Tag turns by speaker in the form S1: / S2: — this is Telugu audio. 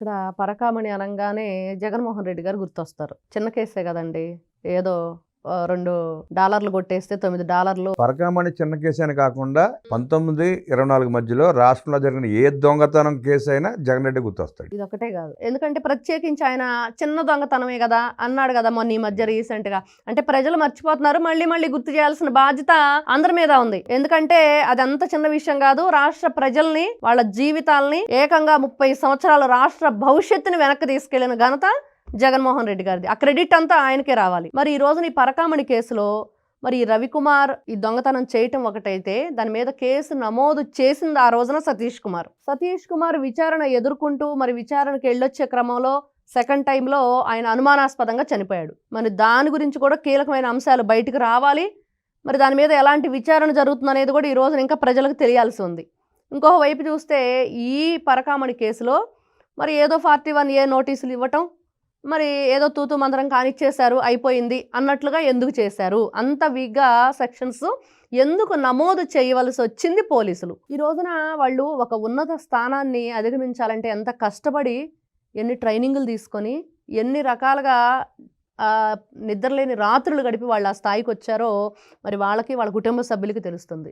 S1: ఇక్కడ పరకామణి అనంగానే జగన్మోహన్ రెడ్డి గారు గుర్తొస్తారు. చిన్న కేసే గదండీ! ఏదో $2 కొట్టేస్తే $9
S2: పరకామణి చిన్న కేసు అని కాకుండా 19, 24 మధ్యలో రాష్ట్రంలో జరిగిన ఏ దొంగతనం కేసు అయినా జగన్ రెడ్డి గుర్తొస్తాడు.
S1: ఇదొకటే గాదు. ఎందుకంటే ప్రత్యేకించి ఆయన చిన్న దొంగతనమే గదా! అన్నాడు గదా! మొన్న ఈ మధ్య రీసెంట్‌గా. అంటే ప్రజలు మర్చిపోతున్నారు. మళ్ళీ గుర్తు చేయాల్సిన బాధ్యత అందరి మీద ఉంది. ఎందుకంటే అదంత చిన్న విషయం గాదు. రాష్ట్ర ప్రజల్ని, వాళ్ళ జీవితాల్ని ఏకంగా 30 సంవత్సరాల రాష్ట్ర భవిష్యత్తుని వెనక్కి తీసుకెళ్లిన ఘనత జగన్మోహన్ రెడ్డి గారిది. ఆ క్రెడిట్ అంతా ఆయనకే రావాలి. మరి ఈ రోజున ఈ పరకామణి కేసులో మరి ఈ రవికుమార్ ఈ దొంగతనం చేయటం ఒకటైతే దాని మీద కేసు నమోదు చేసింది ఆ రోజున సతీష్ కుమార్ విచారణ ఎదుర్కొంటూ మరి విచారణకి వెళ్ళొచ్చే క్రమంలో సెకండ్ టైంలో ఆయన అనుమానాస్పదంగా చనిపోయాడు. మరి దాని గురించి కూడా కీలకమైన అంశాలు బయటకు రావాలి. మరి దాని మీద ఎలాంటి విచారణ జరుగుతుంది అనేది కూడా ఈ రోజున ఇంకా ప్రజలకు తెలియాల్సి ఉంది. ఇంకో వైపు చూస్తే ఈ పరకామణి కేసులో మరి ఏదో 41A నోటీసులు ఇవ్వటం, మరి ఏదో తూతు మంత్రం కానిచ్చేశారు, అయిపోయింది అన్నట్లుగా ఎందుకు చేశారు? అంత వీక్గా సెక్షన్స్ ఎందుకు నమోదు చేయవలసి వచ్చింది పోలీసులు? ఈ రోజున వాళ్ళు ఒక ఉన్నత స్థానాన్ని అధిగమించాలంటే ఎంత కష్టపడి, ఎన్ని ట్రైనింగులు తీసుకొని, ఎన్ని రకాలుగా నిద్రలేని రాత్రులు గడిపి వాళ్ళు ఆ స్థాయికి వచ్చారో మరి వాళ్ళకి, వాళ్ళ కుటుంబ సభ్యులకి తెలుస్తుంది.